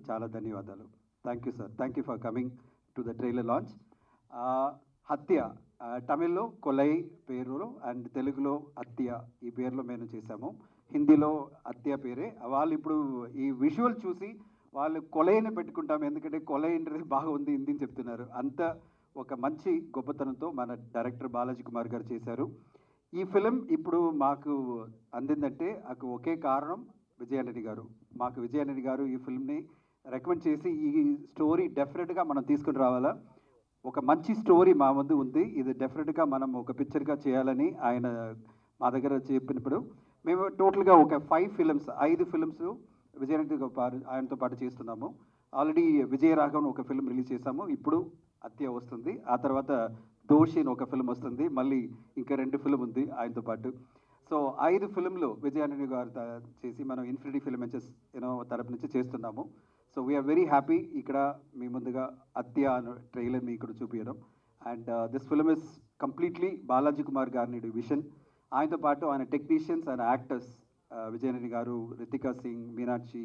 చాలా ధన్యవాదాలు. Thank you sir. Thank you for coming to the trailer launch. హత్య తమిళ్లో కొలై పేరులో అండ్ తెలుగులో హత్య ఈ పేరులో మేము చేశాము. హిందీలో హత్య పేరే. వాళ్ళు ఇప్పుడు ఈ విజువల్ చూసి వాళ్ళు కొలైని పెట్టుకుంటాము, ఎందుకంటే కొలై అనేది బాగా ఉంది హిందీ అని చెప్తున్నారు. అంత ఒక మంచి గొప్పతనంతో మన డైరెక్టర్ బాలాజీ కుమార్ గారు చేశారు. ఈ ఫిలిం ఇప్పుడు మాకు అందిందంటే నాకు ఒకే కారణం విజయ్ ఆంటనీ గారు. మాకు విజయ్ ఆంటనీ గారు ఈ ఫిల్మ్ని రికమెండ్ చేసి ఈ స్టోరీ డెఫినెట్గా మనం తీసుకుని రావాలా, ఒక మంచి స్టోరీ మా ముందు ఉంది, ఇది డెఫినెట్గా మనం ఒక పిక్చర్గా చేయాలని ఆయన మా దగ్గర చెప్పినప్పుడు మేము టోటల్గా ఒక 5 ఫిల్మ్స్ విజయ్ ఆంటనీ ఆయనతో పాటు చేస్తున్నాము. ఆల్రెడీ విజయరాఘవన్ ఒక ఫిల్మ్ రిలీజ్ చేశాము, ఇప్పుడు హత్య వస్తుంది, ఆ తర్వాత దోషి అని ఒక ఫిల్మ్ వస్తుంది, మళ్ళీ ఇంకా 2 ఫిల్మ్ ఉంది ఆయనతో పాటు. సో 5 ఫిల్మ్లు విజయ్ ఆంటనీ గారు చేసి మనం ఇన్ఫినిటీ ఫిల్మ్ తరపు నుంచి చేస్తున్నాము. సో వీఆర్ వెరీ హ్యాపీ ఇక్కడ మీ ముందుగా హత్య అనే ట్రైలర్ని ఇక్కడ చూపించడం. And this film is completely Balaji Kumar గారిని విజన్. ఆయనతో పాటు ఆయన టెక్నీషియన్స్, ఆయన యాక్టర్స్ విజయ్ ఆంటనీ గారు, రితికా సింగ్, మీనాక్షి,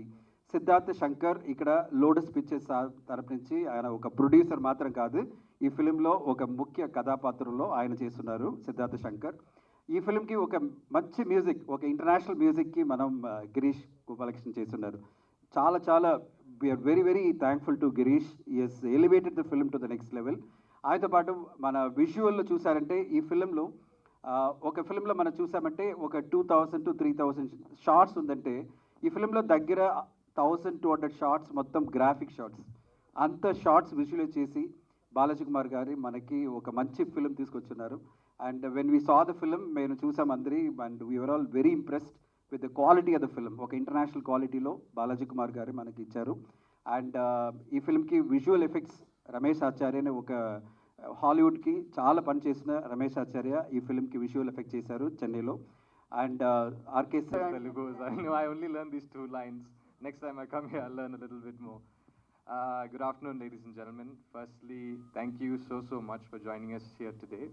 సిద్ధార్థ్ శంకర్ ఇక్కడ లోటస్ పిక్చర్స్ తరపు నుంచి ఆయన ఒక ప్రొడ్యూసర్ మాత్రం కాదు, ఈ ఫిలింలో ఒక ముఖ్య కథాపాత్రలో ఆయన చేస్తున్నారు సిద్ధార్థ్ శంకర్. ఈ ఫిలింకి ఒక మంచి మ్యూజిక్, ఒక ఇంటర్నేషనల్ మ్యూజిక్కి మనం గిరీష్ గోపాలకృష్ణ చేస్తున్నారు. చాలా చాలా we are very very thankful to Girish. Is elevated the film to the next level. ఆయనతో పాటు మన విజువల్లో చూసారంటే ఈ ఫిలింలో ఒక ఫిలింలో మనం చూసామంటే ఒక 2000 to 3000 షార్ట్స్ ఉందంటే ఈ ఫిలింలో దగ్గర 1200 షార్ట్స్ మొత్తం గ్రాఫిక్ షార్ట్స్. అంత షార్ట్స్ విజువలైజ్ చేసి బాలాజీ కుమార్ గారి మనకి ఒక మంచి ఫిలిం తీసుకొచ్చున్నారు. And when we saw the film మేము చూసాం అందరి, and we are all very impressed with the quality of the film. ఒక ఇంటర్నేషనల్ క్వాలిటీలో బాలాజీ కుమార్ గారు మనకి ఇచ్చారు. అండ్ ఈ ఫిలింకి విజువల్ ఎఫెక్ట్స్ రమేష్ ఆచార్య అనే ఒక హాలీవుడ్కి చాలా పనిచేసిన రమేష్ ఆచార్య ఈ ఫిలింకి విజువల్ ఎఫెక్ట్ చేశారు చెన్నైలో. And RK Telugu. I know I only learned these 2 lines. Next time I come here, I'll learn a little bit more. Good afternoon, ladies and gentlemen. Firstly, thank you so much for joining us here today.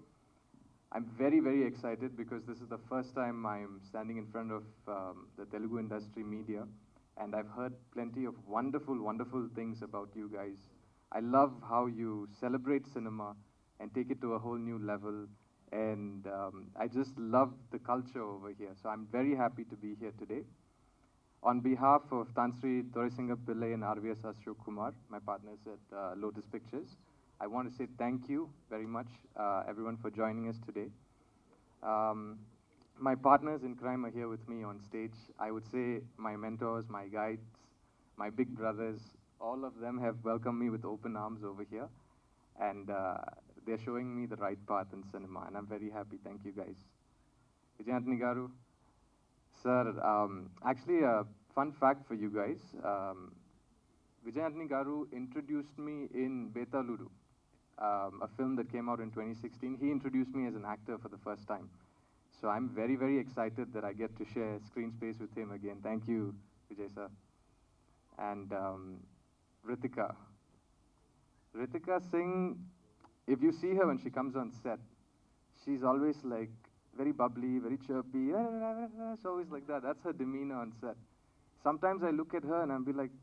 I'm very, very excited because this is the first time I'm standing in front of the Telugu industry media, and I've heard plenty of wonderful things about you guys. I love how you celebrate cinema and take it to a whole new level, and I just love the culture over here. So I'm very happy to be here today. On behalf of Tansri Thorisinga Pillai and RVS Ashok Kumar, my partners at Lotus Pictures, I want to say thank you very much, everyone, for joining us today. My partners in crime are here with me on stage. I would say my mentors, my guides, my big brothers, all of them have welcomed me with open arms over here, and they're showing me the right path in cinema, and I'm very happy. Thank you, guys. Vijay Antony garu, sir, actually a fun fact for you guys. Vijay Antony garu introduced me in Betaludu, a film that came out in 2016. He introduced me as an actor for the first time. So I'm very, very excited that I get to share screen space with him again. Thank you, Vijay sir. And Ritika Singh, if you see her when she comes on set, she's always like very bubbly, very chirpy. It's always like that. That's her demeanor on set. Sometimes I look at her and I'll be like,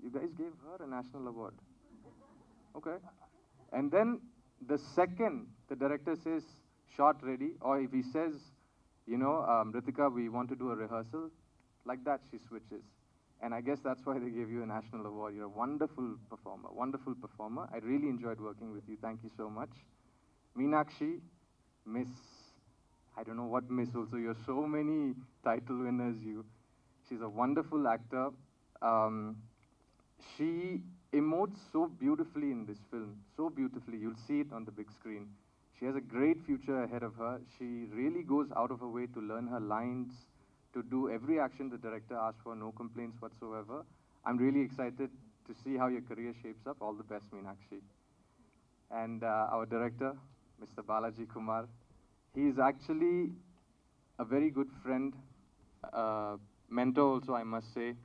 you guys gave her a national award. Okay. And then the second the director says, shot ready, or if he says, Ritika, we want to do a rehearsal, like that she switches. And I guess that's why they gave you a national award. You're a wonderful performer. I really enjoyed working with you. Thank you so much. Meenakshi, Miss, I don't know what Miss also, you're so many title winners. She's a wonderful actor. She emotes so beautifully in this film, so beautifully. You'll see it on the big screen. She has a great future ahead of her. She really goes out of her way to learn her lines, to do every action the director asks for, no complaints whatsoever. I'm really excited to see how your career shapes up. All the best, Meenakshi. And our director, Mr. Balaji Kumar, he is actually a very good friend, mentor also, I must say.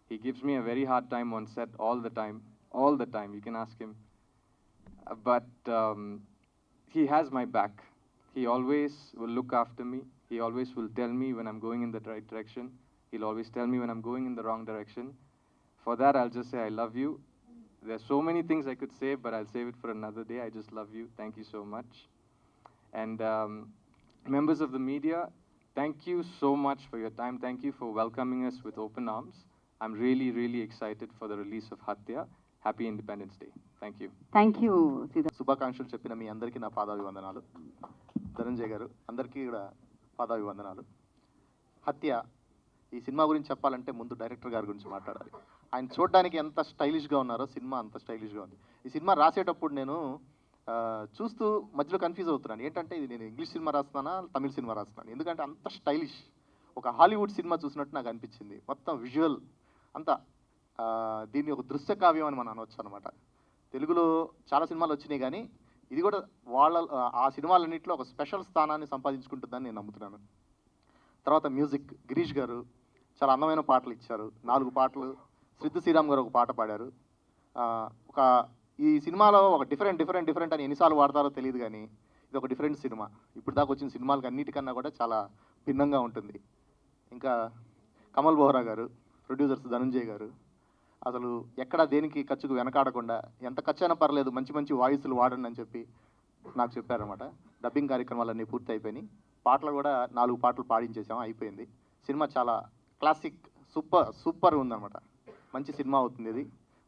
He gives me a very hard time on set all the time. You can ask him. But he has my back. He always will look after me. He always will tell me when I'm going in the right direction. He'll always tell me when I'm going in the wrong direction. For that, I'll just say I love you. There's so many things I could say, but I'll save it for another day. I just love you. Thank you so much. And members of the media, thank you so much for your time. Thank you for welcoming us with open arms. I'm really, really excited for the release of Hatya. Happy Independence Day. Thank you. Thank you Sita. శుభాకాంక్షలు చెప్పిన మీ అందరికీ నా పాదాభివందనాలు. ధనంజయ్ గారు అందరికీ కూడా పాదాభివందనాలు. హత్య ఈ సినిమా గురించి చెప్పాలంటే ముందు డైరెక్టర్ గారి గురించి మాట్లాడాలి. ఆయన చూడడానికి ఎంత స్టైలిష్గా ఉన్నారో సినిమా అంత స్టైలిష్గా ఉంది. ఈ సినిమా రాసేటప్పుడు నేను చూస్తూ మధ్యలో కన్ఫ్యూజ్ అవుతున్నాను. ఏంటంటే ఇది నేను ఇంగ్లీష్ సినిమా రాస్తున్నానా తమిళ సినిమా రాస్తున్నాను, ఎందుకంటే అంత స్టైలిష్, ఒక హాలీవుడ్ సినిమా చూసినట్టు నాకు అనిపించింది. మొత్తం విజువల్ అంతా దీన్ని ఒక దృశ్య కావ్యం అని మనం అనవచ్చు అనమాట. తెలుగులో చాలా సినిమాలు వచ్చినాయి, కానీ ఇది కూడా ఆ సినిమాలన్నింటిలో ఒక స్పెషల్ స్థానాన్ని సంపాదించుకుంటుందని నేను నమ్ముతున్నాను. తర్వాత మ్యూజిక్, గిరీష్ గారు చాలా అందమైన పాటలు ఇచ్చారు. 4 పాటలు, సిద్ధు శ్రీరామ్ గారు ఒక పాట పాడారు. ఈ సినిమాలో ఒక డిఫరెంట్ అని ఎన్నిసార్లు వాడతారో తెలియదు, కానీ ఇది ఒక డిఫరెంట్ సినిమా. ఇప్పుడు దాకా వచ్చిన సినిమాలకి అన్నిటికన్నా కూడా చాలా భిన్నంగా ఉంటుంది. ఇంకా కమల్ బోహ్రా గారు, ప్రొడ్యూసర్స్ ధనంజయ్ గారు అసలు ఎక్కడ దేనికి ఖర్చుకు వెనకాడకుండా ఎంత ఖర్చు అయినా పర్లేదు మంచి వాయిస్లు వాడండి అని చెప్పి నాకు చెప్పారనమాట. డబ్బింగ్ కార్యక్రమాలన్నీ పూర్తి అయిపోయినాయి. పాటలు కూడా 4 పాటలు పాడించేసాము, అయిపోయింది. సినిమా చాలా క్లాసిక్, సూపర్ ఉందన్నమాట. మంచి సినిమా అవుతుంది ఇది.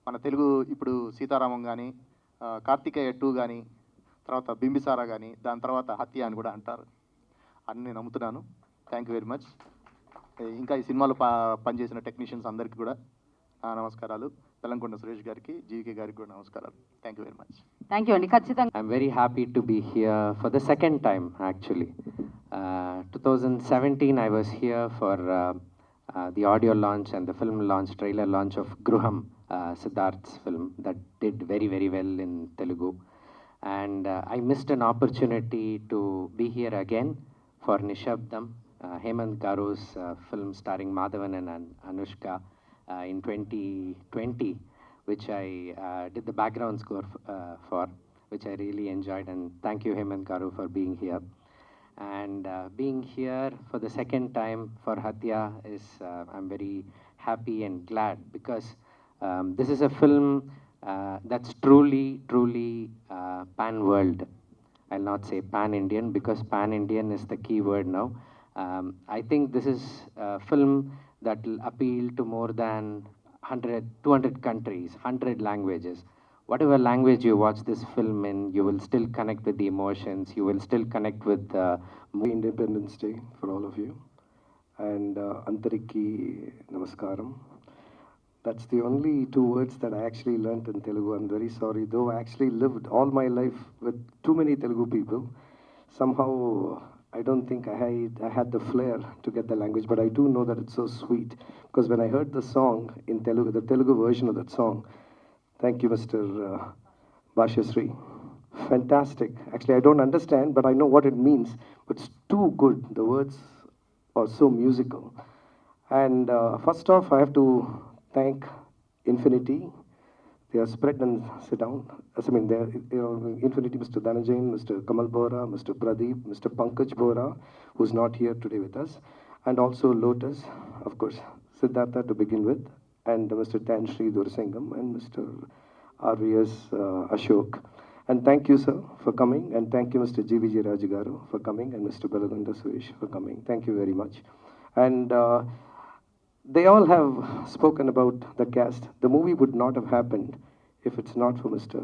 మన తెలుగు ఇప్పుడు సీతారామం కానీ, కార్తికేయ 2 కానీ, తర్వాత బింబిసారా కానీ, దాని తర్వాత హత్య అని కూడా అంటారు అని నేను నమ్ముతున్నాను. Thank you very much. ఇంకా ఈ సినిమాలో పనిచేసిన టెక్నీషియన్స్ అందరికీ కూడా నమస్కారాలు. తెలంకొండ సురేష్ గారికి, జీవికే గారికి కూడా నమస్కారాలు. Thank you very much. Thank you అండి. ఖచ్చితంగా I'm very happy to be here for the second time, actually. 2017, I was here for the audio launch and the film launch, trailer launch of Gruham, Siddharth's film that did very, very well in Telugu. And I missed an opportunity to be here again for Nishabdam, Hemant Garu's film starring Madhavan and Anushka in 2020, which I did the background score for, which I really enjoyed. And thank you, Hemant Garu, for being here. And being here for the second time for Hatya is, I'm very happy and glad, because this is a film that's truly pan-world. I'll not say pan-Indian, because pan-Indian is the key word now. I think this is a film that will appeal to more than 200 countries, 100 languages. Whatever language you watch this film in, you will still connect with the emotions, you will still connect with Independence Day for all of you. And Antariki Namaskaram. That's the only 2 words that I actually learnt in Telugu. I'm very sorry, though I actually lived all my life with too many Telugu people. Somehow, I don't think I had the flair to get the language, but I do know that it's so sweet. Because when I heard the song in Telugu, the Telugu version of that song, thank you, Mr. Bhashyasri. Fantastic. Actually, I don't understand, but I know what it means. But it's too good. The words are so musical. And first off, I have to thank Infinity. They are spread and sit down. I mean, they're, Infinity, Mr. Dhananjay, Mr. Kamal Bohra, Mr. Pradeep, Mr. Pankaj Bohra, who's not here today with us, and also Lotus, of course, Siddhartha to begin with, and Mr. Tan Sri Durasingam, and Mr. RVS Ashok. And thank you, sir, for coming, and thank you, Mr. GVJ Rajagaru, for coming, and Mr. Belagunda Suresh for coming. Thank you very much. And they all have spoken about the cast. The movie would not have happened if it's not for Mr.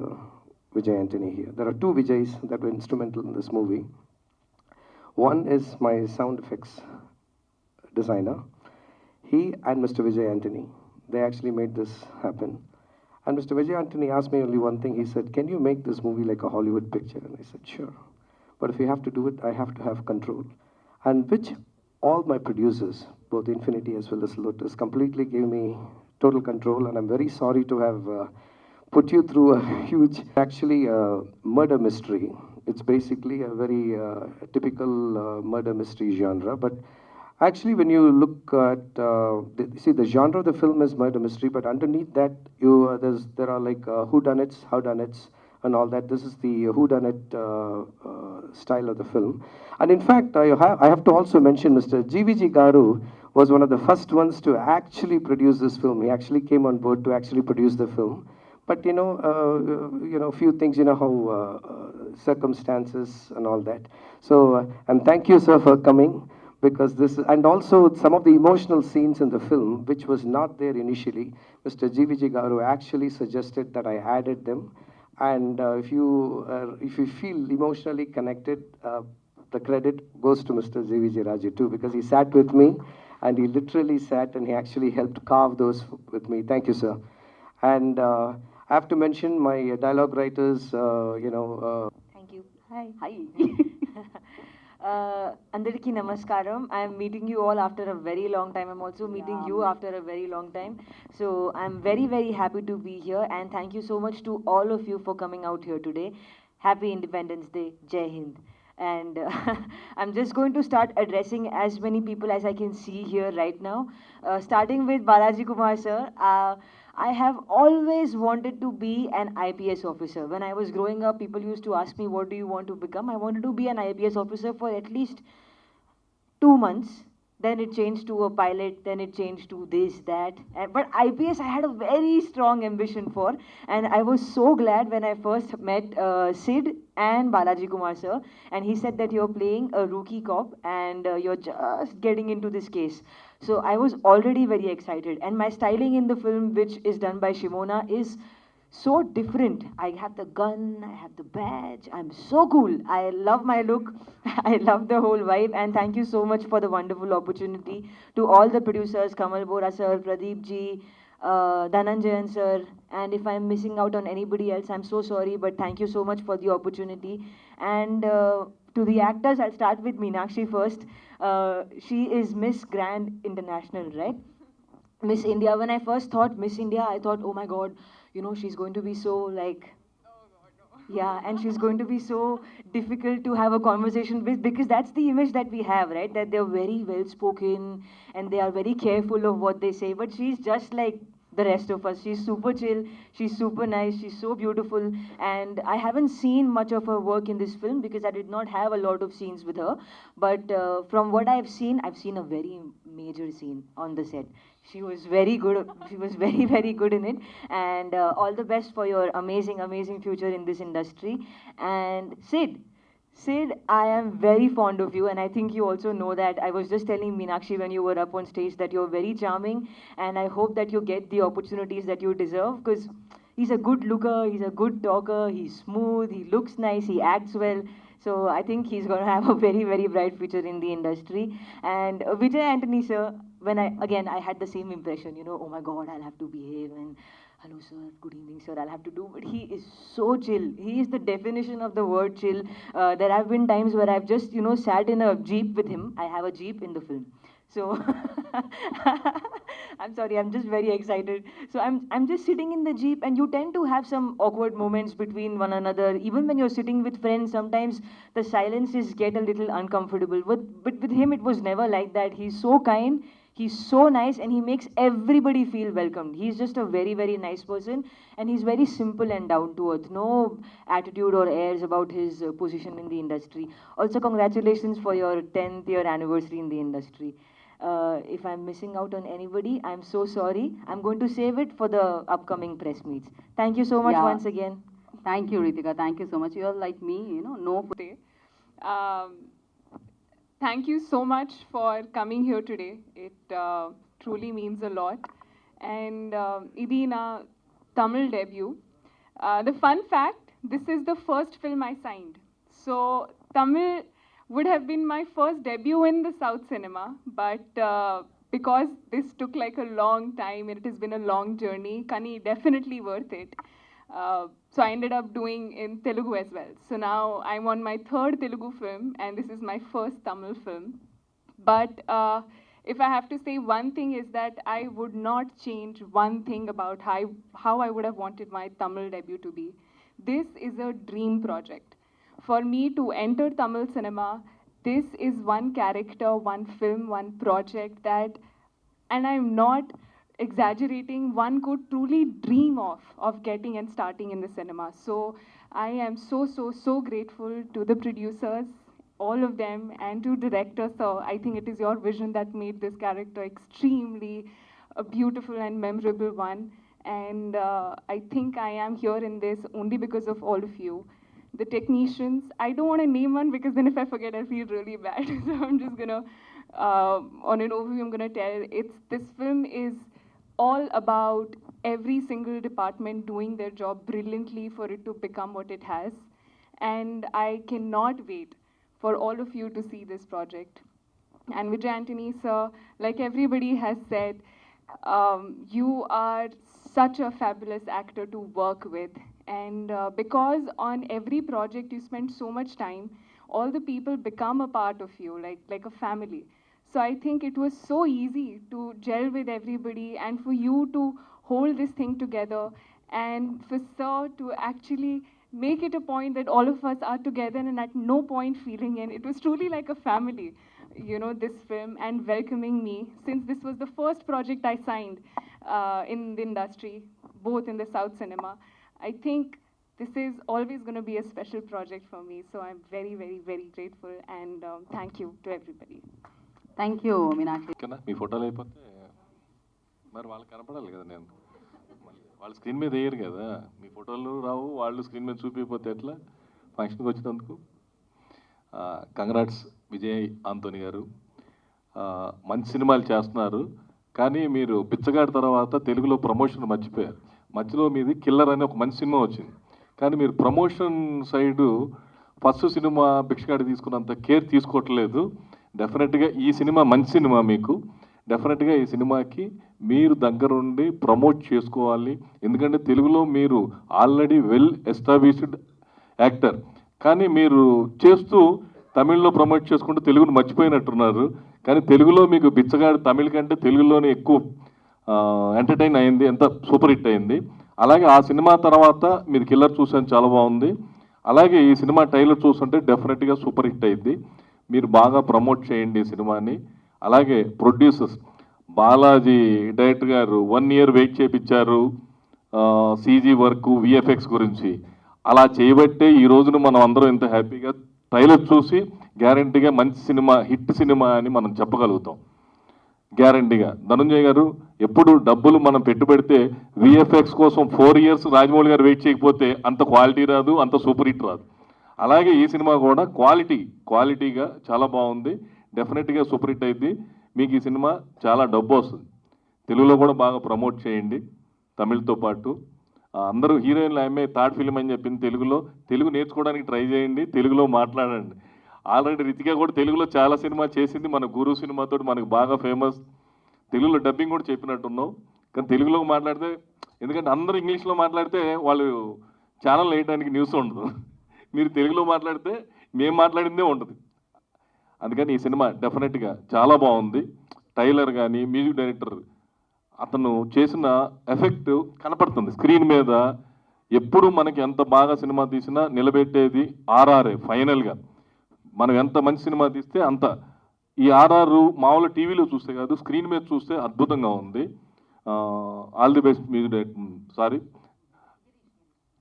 Vijay Antony here. There are 2 Vijays that were instrumental in this movie. One is my sound effects designer. He and Mr. Vijay Antony, they actually made this happen. And Mr. Vijay Antony asked me only one thing. He said, can you make this movie like a Hollywood picture? And I said, sure. But if you have to do it, I have to have control. And which all my producers, both Infinity as well as Lotus, completely gave me total control. And I'm very sorry to have put you through a huge, actually, murder mystery. It's basically a very typical murder mystery genre. But actually, when you look at, the genre of the film is murder mystery, but underneath that, there are like whodunits, howdunnits, and all that. This is the whodunit style of the film. And in fact, I have to also mention Mr. GVG Garu, was one of the first ones to actually produce this film. He actually came on board to actually produce the film. But few things, how circumstances and all that. So, and thank you, sir, for coming, because this, and also some of the emotional scenes in the film, which was not there initially, Mr. G. Vijay Garu actually suggested that I added them. And if you feel emotionally connected, the credit goes to Mr. G. Vijay Raju too, because he sat with me, and he literally sat and he actually helped carve those with me. Thank you, sir. And I have to mention my dialogue writers, Thank you. Hi. Andariki namaskaram. I'm meeting you all after a very long time. I'm also meeting you after a very long time. So I'm very, very happy to be here, and thank you so much to all of you for coming out here today. Happy Independence Day. Jai Hind. And I'm just going to start addressing as many people as I can see here right now. Starting with Balaji Kumar sir. I have always wanted to be an IPS officer. When I was growing up, people used to ask me, what do you want to become? I wanted to be an IPS officer for at least 2 months. Then it changed to a pilot, then it changed to this, that. But IPS, I had a very strong ambition for. And I was so glad when I first met Sid and Balaji Kumar sir. And he said that you're playing a rookie cop and you're just getting into this case. So I was already very excited. And my styling in the film, which is done by Shimona, is so different. I have the gun, I have the badge, I'm so cool. I love my look, I love the whole vibe, and thank you so much for the wonderful opportunity to all the producers, Kamal Bora sir, Pradeep ji, Dhananjayan sir, and if I'm missing out on anybody else, I'm so sorry, but thank you so much for the opportunity. And to the actors, I'll start with Meenakshi first. She is Miss Grand International, right? Miss India. When I first thought Miss India, I thought, oh my God, she's going to be so like, yeah, and she's going to be so difficult to have a conversation with, because that's the image that we have, right? That they're very well spoken and they are very careful of what they say. But she's just like the rest of us. She's super chill, she's super nice, she's so beautiful. And I haven't seen much of her work in this film because I did not have a lot of scenes with her. But from what I've seen a very major scene on the set. She was very good. She was very, very good in it. And all the best for your amazing, amazing future in this industry. And Sid, I am very fond of you, and I think you also know that. I was just telling Meenakshi when you were up on stage that you're very charming, and I hope that you get the opportunities that you deserve, because he's a good looker, he's a good talker, he's smooth, he looks nice, he acts well. So I think he's going to have a very, very bright future in the industry. And Vijay Antony, sir, when I had the same impression, oh my God, I'll have to behave, and hello sir, good evening sir, I'll have to do. But he is so chill. He is the definition of the word chill. There have been times where I've just, sat in a Jeep with him. I have a Jeep in the film. So I'm sorry, I'm just very excited. So I'm just sitting in the Jeep, and you tend to have some awkward moments between one another. Even when you're sitting with friends, sometimes the silences get a little uncomfortable. But with him, it was never like that. He's so kind, he's so nice, and he makes everybody feel welcomed. He's just a very, very nice person, and he's very simple and down to earth. No attitude or airs about his position in the industry. Also, congratulations for your 10th year anniversary in the industry. If I'm missing out on anybody, I'm so sorry. I'm going to save it for the upcoming press meets. Thank you so much once again. Thank you, Ritika. Thank you so much. You're like me, no. Thank you so much for coming here today. It truly means a lot. And idi na Tamil debut. The fun fact, this is the first film I signed. So Tamil would have been my first debut in the South cinema, but because this took like a long time and it has been a long journey, Kani, definitely worth it. So I ended up doing in Telugu as well. So now I'm on my third Telugu film, and this is my first Tamil film. But if I have to say one thing, is that I would not change one thing about how I would have wanted my Tamil debut to be. This is a dream project. For me to enter Tamil cinema, this is one character, one film, one project that, and I'm not exaggerating, one could truly dream of getting and starting in the cinema. So I am so grateful to the producers, all of them, and to director sir. I think it is your vision that made this character extremely a beautiful and memorable one. And I think I am here in this only because of all of you. The technicians, I don't want to name one because then if I forget, I feel really bad. So I'm just gonna, on an overview, I'm gonna tell. This film is all about every single department doing their job brilliantly for it to become what it has. And I cannot wait for all of you to see this project. And Vijay Antony, sir, like everybody has said, you are such a fabulous actor to work with. And because on every project you spend so much time, all the people become a part of you, like a family. So I think it was so easy to gel with everybody and for you to hold this thing together and for sir to actually make it a point that all of us are together and at no point feeling in. It was truly like a family, you know, this film, and welcoming me, since this was the first project I signed in the industry, both in the South cinema. I think this is always going to be a special project for me. So I'm very, very, very grateful, and thank you to everybody. Thank you, Meenakshi. ఓకేనా మీ ఫోటోలు అయిపోతే మరి వాళ్ళకి కనపడాలి కదా నేను వాళ్ళు screen మీద వేయరు కదా మీ ఫోటోలు రావు వాళ్ళు స్క్రీన్ మీద చూపిపోతే ఎట్లా ఫంక్షన్కి వచ్చినందుకు కంగ్రాట్స్ విజయ్ ఆంటోనీ గారు మంచి సినిమాలు చేస్తున్నారు కానీ మీరు బిచ్చగాడి తర్వాత తెలుగులో ప్రమోషన్ మర్చిపోయారు మధ్యలో మీది కిల్లర్ అనే ఒక మంచి సినిమా వచ్చింది కానీ మీరు ప్రమోషన్ సైడు ఫస్ట్ సినిమా బిచ్చగాడి తీసుకున్నంత కేర్ తీసుకోవట్లేదు డెఫినెట్గా ఈ సినిమా మంచి సినిమా మీకు డెఫినెట్గా ఈ సినిమాకి మీరు దగ్గరుండి ప్రమోట్ చేసుకోవాలి ఎందుకంటే తెలుగులో మీరు ఆల్రెడీ వెల్ ఎస్టాబ్లిష్డ్ యాక్టర్ కానీ మీరు చేస్తూ తమిళ్లో ప్రమోట్ చేసుకుంటూ తెలుగును మర్చిపోయినట్టున్నారు కానీ తెలుగులో మీకు బిచ్చగాడు తమిళ కంటే తెలుగులోనే ఎక్కువ ఎంటర్టైన్ అయింది ఎంత సూపర్ హిట్ అయింది అలాగే ఆ సినిమా తర్వాత మీరు కిల్లర్ చూసాను చాలా బాగుంది అలాగే ఈ సినిమా ట్రైలర్ చూస్తుంటే డెఫినెట్గా సూపర్ హిట్ అయింది మీరు బాగా ప్రమోట్ చేయండి ఈ సినిమాని అలాగే ప్రొడ్యూసర్స్ బాలాజీ డైరెక్టర్ గారు 1 year వెయిట్ చేయించారు సీజీ వర్క్ విఎఫ్ఎక్స్ గురించి అలా చేయబట్టే ఈ రోజున మనం అందరం ఇంత హ్యాపీగా ట్రైలర్ చూసి గ్యారంటీగా మంచి సినిమా హిట్ సినిమా అని మనం చెప్పగలుగుతాం గ్యారంటీగా ధనంజయ్ గారు ఎప్పుడు డబ్బులు మనం పెట్టుబడితే విఎఫ్ఎక్స్ కోసం 4 years రాజమౌళి గారు వెయిట్ చేయకపోతే అంత క్వాలిటీ రాదు అంత సూపర్ హిట్ రాదు అలాగే ఈ సినిమా కూడా క్వాలిటీగా చాలా బాగుంది డెఫినెట్గా సూపర్ హిట్ అయింది మీకు ఈ సినిమా చాలా డబ్బు వస్తుంది తెలుగులో కూడా బాగా ప్రమోట్ చేయండి తమిళ్తో పాటు అందరూ హీరోయిన్లు ఆమె థర్డ్ ఫిలిం అని చెప్పింది తెలుగు నేర్చుకోవడానికి ట్రై చేయండి తెలుగులో మాట్లాడండి ఆల్రెడీ రితికా కూడా తెలుగులో చాలా సినిమా చేసింది మన గురు సినిమాతో మనకు బాగా ఫేమస్ తెలుగులో డబ్బింగ్ కూడా చెప్పినట్టున్నాం కానీ తెలుగులో మాట్లాడితే ఎందుకంటే అందరూ ఇంగ్లీష్లో మాట్లాడితే వాళ్ళు ఛానల్ వేయడానికి న్యూస్ ఉండదు మీరు తెలుగులో మాట్లాడితే మేము మాట్లాడిందే ఉంటుంది అందుకని ఈ సినిమా డెఫినెట్గా చాలా బాగుంది ట్రైలర్ కానీ మ్యూజిక్ డైరెక్టర్ అతను చేసిన ఎఫెక్ట్ కనపడుతుంది స్క్రీన్ మీద ఎప్పుడు మనకి ఎంత బాగా సినిమా తీసినా నిలబెట్టేది ఆర్ఆర్ఏ ఫైనల్గా మనం ఎంత మంచి సినిమా తీస్తే అంత ఈ ఆర్ఆర్ మామూలు టీవీలో చూస్తే కాదు స్క్రీన్ మీద చూస్తే అద్భుతంగా ఉంది all the best music director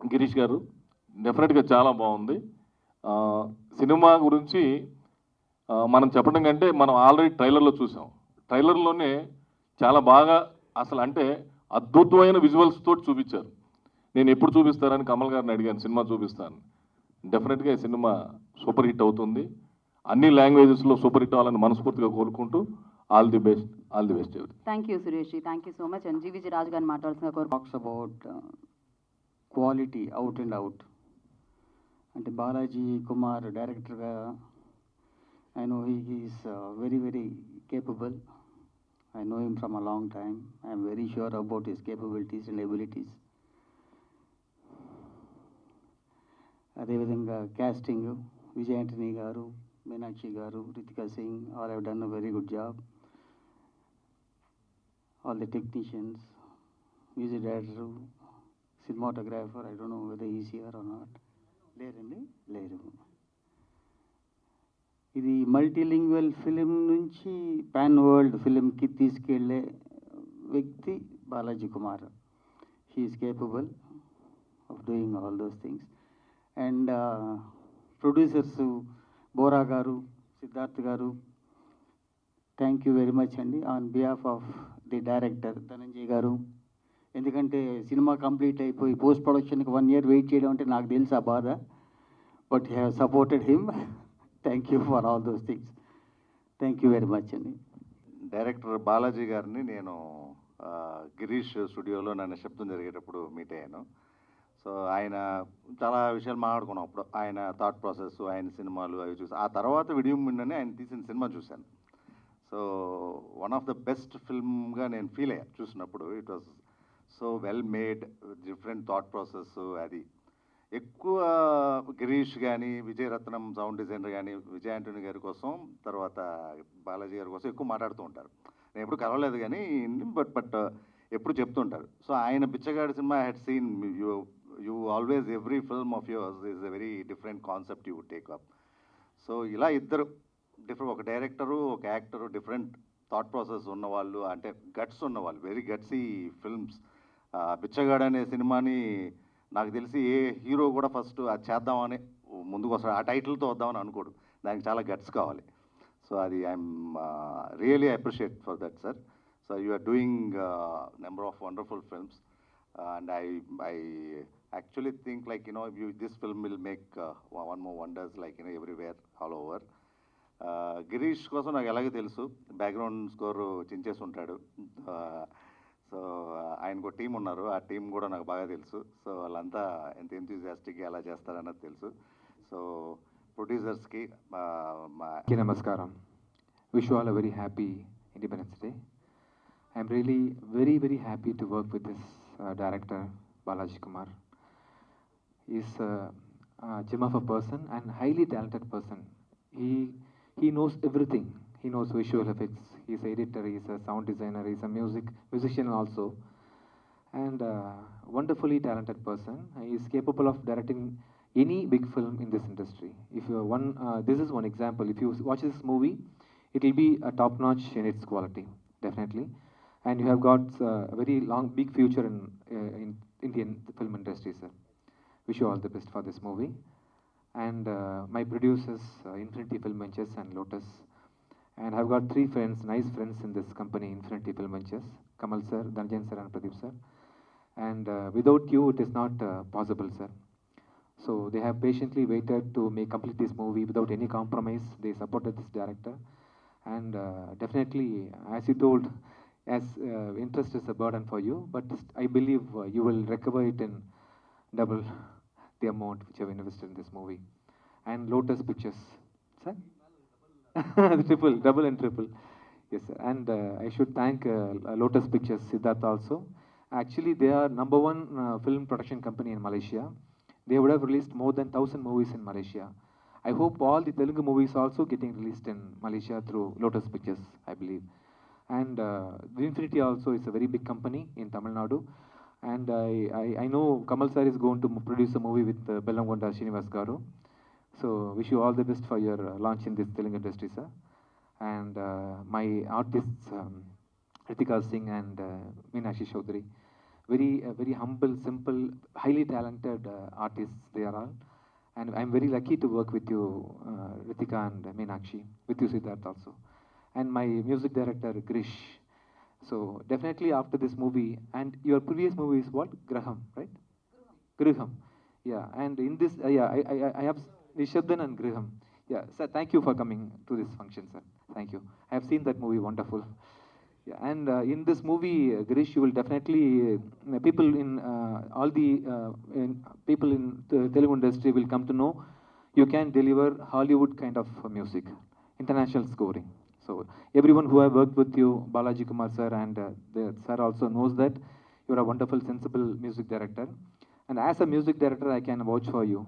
Girish గారు డెఫినెట్గా చాలా బాగుంది సినిమా గురించి మనం చెప్పడం కంటే మనం ఆల్రెడీ ట్రైలర్లో చూసాం ట్రైలర్లోనే చాలా బాగా అసలు అంటే అద్భుతమైన విజువల్స్ తోటి చూపించారు నేను ఎప్పుడు చూపిస్తారని కమల్ గారిని అడిగాను సినిమా చూపిస్తాను డెఫినెట్గా ఈ సినిమా సూపర్ హిట్ అవుతుంది అన్ని లాంగ్వేజెస్లో సూపర్ హిట్ అవ్వాలని మనస్ఫూర్తిగా కోరుకుంటూ all the best thank you Suresh thank you so much and G V G Raju గారిని మాట్లాడాల్సిన కోరు talks about quality out and out అంటే బాలాజీ కుమార్ డైరెక్టర్గా I know he is very, very capable. I know him from a long time. I am very sure about his capabilities and abilities. అదేవిధంగా casting, Vijay Antony garu, Meenakshi garu, Ritika Singh, all have done a very good job. All the technicians, music director, cinematographer, I don't know whether he is here or not. లేరు ఇది multilingual film నుంచి pan world ఫిలింకి తీసుకెళ్లే వ్యక్తి Balaji Kumar he is capable of doing all those things and producers Bora garu, Siddharth garu, thank you very much అండి on behalf of the director Dhananjay garu. ఎందుకంటే cinema complete అయిపోయి post ప్రొడక్షన్కి 1 year వెయిట్ చేయడం అంటే నాకు తెలుసు ఆ బాధ. But you have supported him. Thank you for all those things. Thank you very much అండి. డైరెక్టర్ బాలాజీ గారిని నేను గిరీష్ స్టూడియోలో నన్ను శబ్దం జరిగేటప్పుడు మీట్ అయ్యాను. సో ఆయన చాలా విషయాలు మాట్లాడుకున్నాం. అప్పుడు ఆయన థాట్ ప్రాసెస్, ఆయన సినిమాలు అవి చూసి ఆ తర్వాత విడియం మిన్నని ఆయన తీసిన సినిమా చూశాను. So one of the best ఫిల్మ్గా నేను ఫీల్ అయ్యాను చూసినప్పుడు. It was so well made, different thought process. అది ఎక్కువ గిరీష్ కానీ, విజయరత్నం సౌండ్ డిజైనర్ కానీ, విజయ్ ఆంటనీ గారి కోసం, తర్వాత బాలాజీ గారి కోసం ఎక్కువ మాట్లాడుతూ ఉంటారు. నేను ఎప్పుడు కలవలేదు కానీ బట్ ఎప్పుడు చెప్తుంటారు. సో ఆయన బిచ్చగాడి సినిమా I had seen you always every film of yours is a very different concept you take up. So ఇలా ఇద్దరు డిఫరెంట్, ఒక డైరెక్టరు ఒక యాక్టరు, డిఫరెంట్ థాట్ ప్రాసెస్ ఉన్నవాళ్ళు, అంటే గట్స్ ఉన్నవాళ్ళు, వెరీ గట్సీ ఫిల్మ్స్. బిచ్చగాడు అనే సినిమాని నాకు తెలిసి ఏ హీరో కూడా ఫస్ట్ అది చేద్దామని ముందుకు వస్తాడు, ఆ టైటిల్తో వద్దామని అనుకోడు. దానికి చాలా గట్స్ కావాలి. సో అది I'm really appreciate for that sir. So you are doing number of wonderful films and I actually think like this film will make one more wonders like everywhere all over. Girish కోసం నాకు ఎలాగో తెలుసు, background score చించేసి ఉంటాడు. So ఆయనకు team ఉన్నారు, ఆ team కూడా నాకు బాగా తెలుసు. సో వాళ్ళంతా ఎంత ఎంతూజియాస్టిక్గా ఎలా చేస్తారన్నది తెలుసు. సో ప్రొడ్యూసర్స్కి నమస్కారం. Wish you all a very happy independence day. I'm really very very happy to work with this director Balaji Kumar. He's a gem of a person and highly talented person. He knows everything. He knows visual effects. He's an editor. He's a sound designer. He's a musician also, and wonderfully talented person. He is capable of directing any big film in this industry. If you this is one example. If you watch this movie, it will be a top notch in its quality, definitely. And you have got a very long, big future in Indian film industry, sir. Wish you all the best for this movie. And my producers, Infinity Film Ventures and Lotus. And I've got 3 friends, nice friends in this company, Infinity Film Ventures, Kamal sir, Dhananjay sir and Pradeep sir. And without you, it is not possible, sir. So they have patiently waited to complete this movie without any compromise. They supported this director. And definitely, as you told, as interest is a burden for you, but I believe you will recover it in double the amount which you have invested in this movie. And Lotus Pictures, sir? Double and triple. Yes, sir. And I should thank Lotus Pictures, Siddharth also. Actually, they are #1 film production company in Malaysia. They would have released more than 1,000 movies in Malaysia. I hope all the Telugu movies also getting released in Malaysia through Lotus Pictures, I believe. And Infinity also is a very big company in Tamil Nadu. And I know Kamal sir is going to produce a movie with Bellamgonda Srinivas Garu. So wish you all the best for your launch in this Telugu industry, sir. And my artists, Ritika Singh and Meenakshi Chaudhary, very humble, simple, highly talented artists they are all. And I'm very lucky to work with you, Ritika and Meenakshi, with you Siddharth also. And my music director, Grish. So definitely after this movie, and your previous movie is what? Graham, right? Graham. Yeah, and in this, I have Nishabdan and Graham. Yeah, sir, thank you for coming to this function, sir. Thank you. I have seen that movie, wonderful. Yeah, and in this movie, Grish, you will definitely, people in all the people in the Telugu industry will come to know you can deliver Hollywood kind of music, international scoring. So everyone who have worked with you, Balaji Kumar sir and the sir also knows that you are a wonderful, sensible music director. And as a music director, I can vouch for you.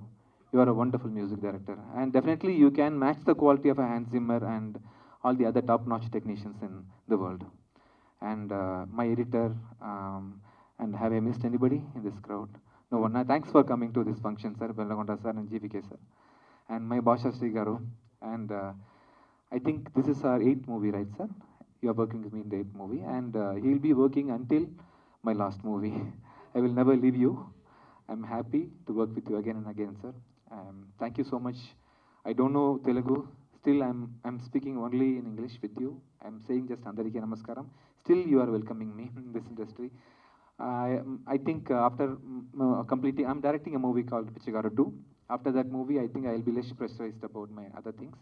You are a wonderful music director. And definitely you can match the quality of a Hans Zimmer and all the other top-notch technicians in the world. And my editor, and have I missed anybody in this crowd? No one. Thanks for coming to this function, sir, Bellagonda sir and GVK sir. And my Basha Sri Garu. And I think this is our 8th movie, right, sir? You are working with me in the 8th movie, and he'll be working until my last movie. I will never leave you. I'm happy to work with you again and again, sir. Thank you so much, I don't know Telugu. Still, I'm speaking only in English with you. I'm saying just Andariki Namaskaram. Still, you are welcoming me in this industry. I think after completing, I'm directing a movie called Pichagaru 2. After that movie, I think I'll be less pressurized about my other things.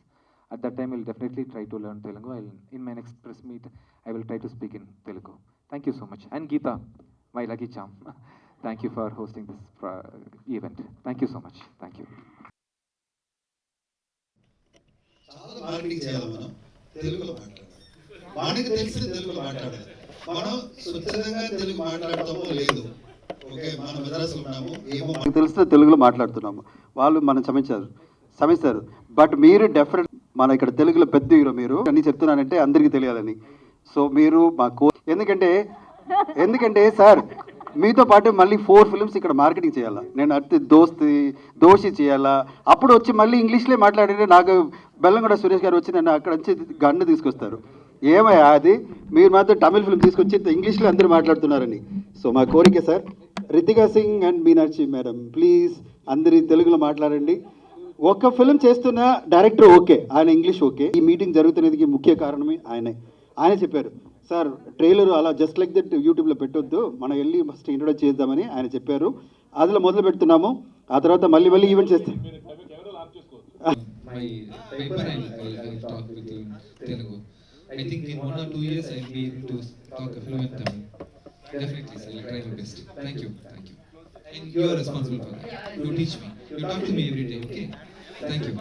At that time, I'll definitely try to learn Telugu. In my next press meet, I will try to speak in Telugu. Thank you so much. And Geeta, my lucky charm. Thank you for hosting this event. Thank you so much. Thank you. చాలా marketing చేయాలి. మనం తెలుగులో మాట్లాడాలి, మనకి తెలిసిన తెలుగులో మాట్లాడాలి. మనం స్వచ్ఛందంగా తెలుగు మాట్లాడతామో లేదు. ఓకే, మనం మద్రాసులో ఉన్నాము, ఏమో మనకు తెలిసిన తెలుగులో మాట్లాడుతున్నాము. వాళ్ళు మనం క్షమిస్తారు. బట్ మీరు డెఫినెట్ మన ఇక్కడ తెలుగులో పెద్ద హీరో మీరు అన్నీ చెప్తున్నానంటే అందరికీ తెలియాలని. సో మీరు మా ఎందుకంటే సార్ మీతో పాటు మళ్ళీ 4 ఫిల్మ్స్ ఇక్కడ మార్కెటింగ్ చేయాలా, నేను అతి దోషి చేయాలా, అప్పుడు వచ్చి మళ్ళీ ఇంగ్లీష్లో మాట్లాడితే నాకు బెల్లంగొండ సురేష్ గారు వచ్చి నన్ను అక్కడ వచ్చి గన్ను తీసుకొస్తారు. ఏమయ్యా అది, మీరు మాత్రం తమిళ ఫిల్మ్ తీసుకొచ్చి ఇంగ్లీష్లో అందరూ మాట్లాడుతున్నారని. సో మా కోరిక sir, Ritika Singh and Meenakshi madam please అందరి తెలుగులో మాట్లాడండి. ఒక ఫిల్మ్ చేస్తున్న డైరెక్టర్ ఓకే, ఆయన ఇంగ్లీష్ ఓకే. ఈ మీటింగ్ జరుగుతున్నది ముఖ్య కారణమే ఆయన చెప్పారు సార్ ట్రైలర్ అలా జస్ట్ లైక్ దట్ యూట్యూబ్లో పెట్టొద్దు, మనం వెళ్ళి ఫస్ట్ ఇంట్రొడ్యూస్ చేద్దామని ఆయన చెప్పారు. అందులో మొదలు పెడుతున్నాము, ఆ తర్వాత మళ్ళీ ఈవెంట్ చేస్తాం. I think in 1 or 2 years I'll be able to talk fluent Tamil. Definitely, sir. I'll try my best. Thank you. And you are responsible for that. You teach me. You talk to me every day, okay? Thank you.